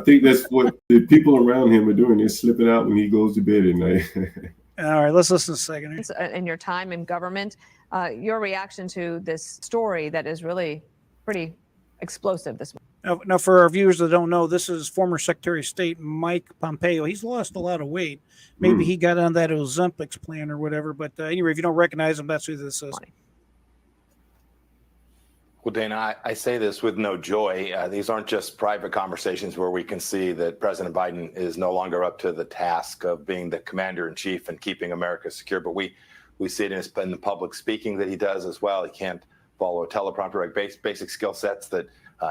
think that's what the people around him are doing. They're slipping out when he goes to bed at night. All right, let's listen a second. In your time in government, your reaction to this story that is really pretty explosive this morning. Now, for our viewers that don't know, this is former Secretary of State Mike Pompeo. He's lost a lot of weight. Maybe he got on that Ozempic plan or whatever. But anyway, if you don't recognize him, that's who this is. Well, Dana, I say this with no joy. These aren't just private conversations where we can see that President Biden is no longer up to the task of being the commander in chief and keeping America secure. But we see it in the public speaking that he does as well. He can't follow a teleprompter, like basic skill sets that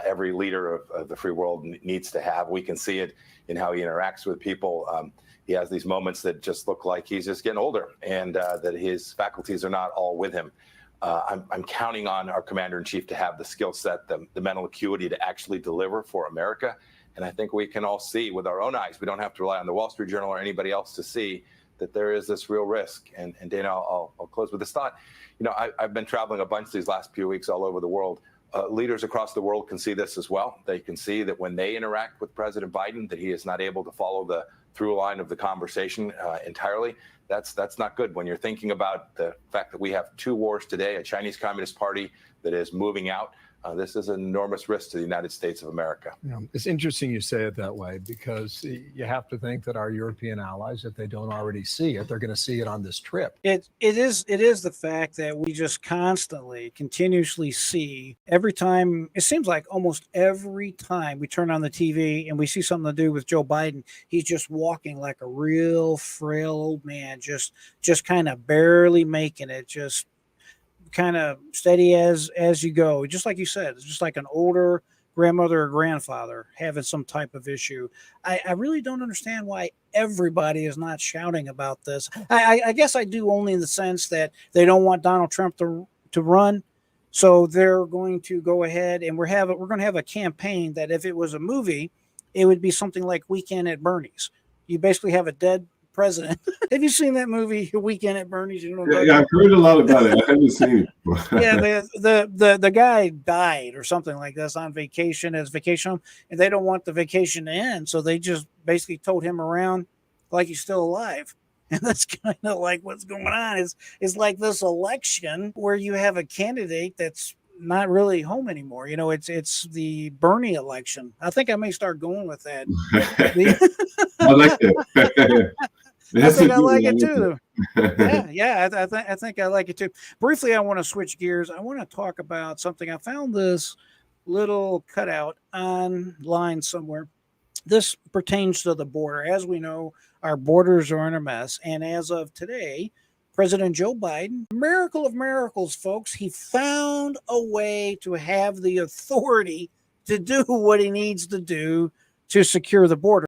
every leader of the free world needs to have. We can see it in how he interacts with people. He has these moments that just look like he's just getting older and that his faculties are not all with him. I'm counting on our commander in chief to have the skill set, the mental acuity to actually deliver for America. And I think we can all see with our own eyes. We don't have to rely on the Wall Street Journal or anybody else to see that there is this real risk. And Dana, I'll close with this thought. You know, I've been traveling a bunch these last few weeks all over the world. Leaders across the world can see this as well. They can see that when they interact with President Biden, that he is not able to follow the through line of the conversation entirely. That's not good when you're thinking about the fact that we have two wars today, a Chinese Communist Party that is moving out. This is an enormous risk to the United States of America. Yeah, it's interesting you say it that way, because you have to think that our European allies, if they don't already see it, they're going to see it on this trip. It is the fact that we just continuously see every time. It seems like almost every time we turn on the TV and we see something to do with Joe Biden, he's just walking like a real frail old man, just kind of barely making it, just kind of steady as you go. Just like you said, it's just like an older grandmother or grandfather having some type of issue. I really don't understand why everybody is not shouting about this. I guess I do, only in the sense that they don't want Donald Trump to run. So they're going to go ahead and we're going to have a campaign that if it was a movie, it would be something like Weekend at Bernie's. You basically have a dead president. Have you seen that movie, Weekend at Bernie's? You know, yeah, I've heard a lot about it. I haven't seen it. Yeah, the guy died or something like this on vacation, as vacation home, and they don't want the vacation to end, so they just basically towed him around like he's still alive. And that's kind of like what's going on. It's like this election where you have a candidate that's not really home anymore. You know, it's the Bernie election. I think I may start going with that. I like that. I think I like it too. Yeah. I think I like it too. Briefly, I want to switch gears. I want to talk about something. I found this little cutout online somewhere. This pertains to the border. As we know, our borders are in a mess. And as of today, President Joe Biden, miracle of miracles, folks, he found a way to have the authority to do what he needs to do to secure the border.